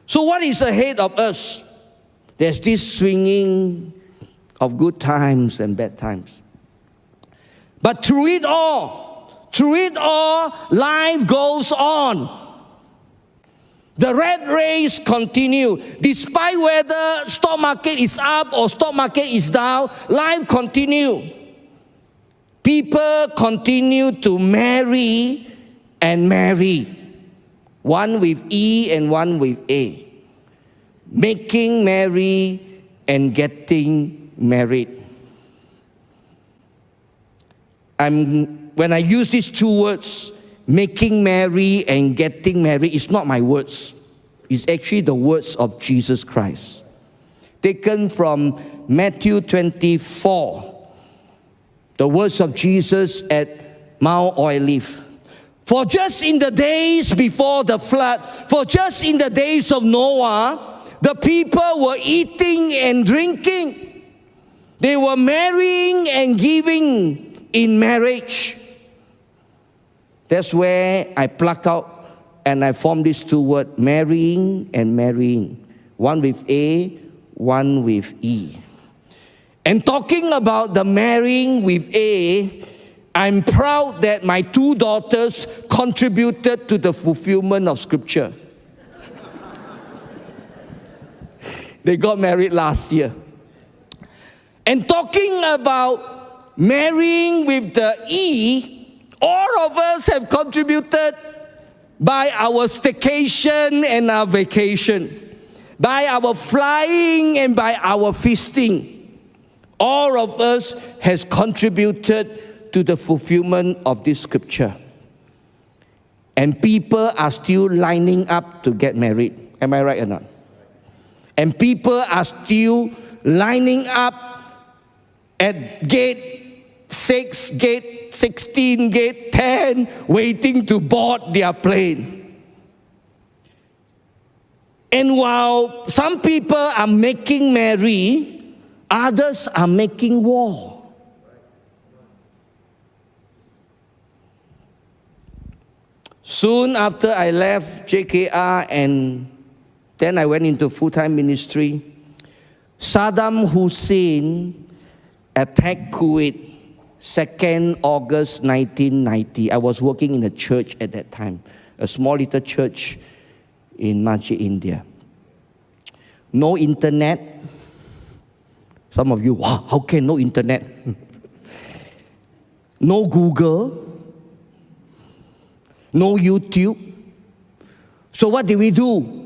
So what is ahead of us? There's this swinging of good times and bad times. But through it all, life goes on. The rat race continues. Despite whether stock market is up or stock market is down, life continues. People continue to marry and marry. One with E and one with A. Making merry and getting married. When I use these two words, making merry and getting married, it's not my words. It's actually the words of Jesus Christ. Taken from Matthew 24. The words of Jesus at Mount Olive. For just in the days before the flood, for just in the days of Noah, the people were eating and drinking. They were marrying and giving in marriage. That's where I pluck out and I form these two words, marrying and marrying. One with A, one with E. And talking about the marrying with A, I'm proud that my two daughters contributed to the fulfillment of Scripture. They got married last year. And talking about marrying with the E, all of us have contributed by our staycation and our vacation, by our flying and by our feasting. All of us has contributed to the fulfillment of this scripture. And people are still lining up to get married. Am I right or not? And people are still lining up at gate 6, gate 16, gate 10, waiting to board their plane. And while some people are making merry, others are making war. Soon after I left JKR and then I went into full-time ministry, Saddam Hussein attacked Kuwait 2nd August 1990. I was working in a church at that time, a small little church in Masjid, India. No internet. Some of you, wow, how can no internet? No Google. No YouTube. So what did we do?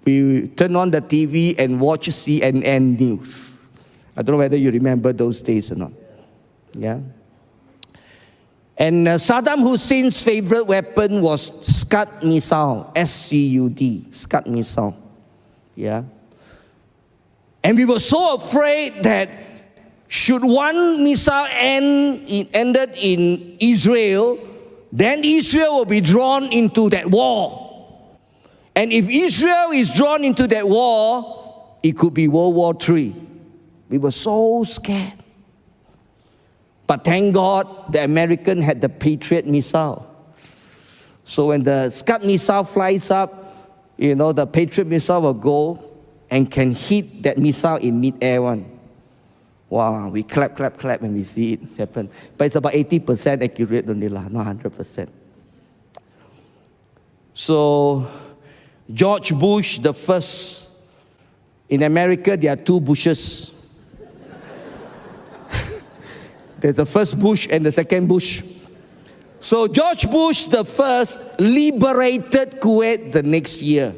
We turned on the TV and watched CNN news. I don't know whether you remember those days or not. Yeah. And Saddam Hussein's favorite weapon was Scud missile, S-C-U-D, Scud missile. Yeah. And we were so afraid that should one missile ended in Israel, then Israel will be drawn into that war. And if Israel is drawn into that war, it could be World War III. We were so scared. But thank God the American had the Patriot missile. So when the Scud missile flies up, you know, the Patriot missile will go and can hit that missile in mid-air one. Wow, we clap when we see it happen. But it's about 80% accurate only, not 100%. So, George Bush, the first, in America, there are two Bushes. There's the first Bush and the second Bush. So, George Bush, the first, liberated Kuwait the next year.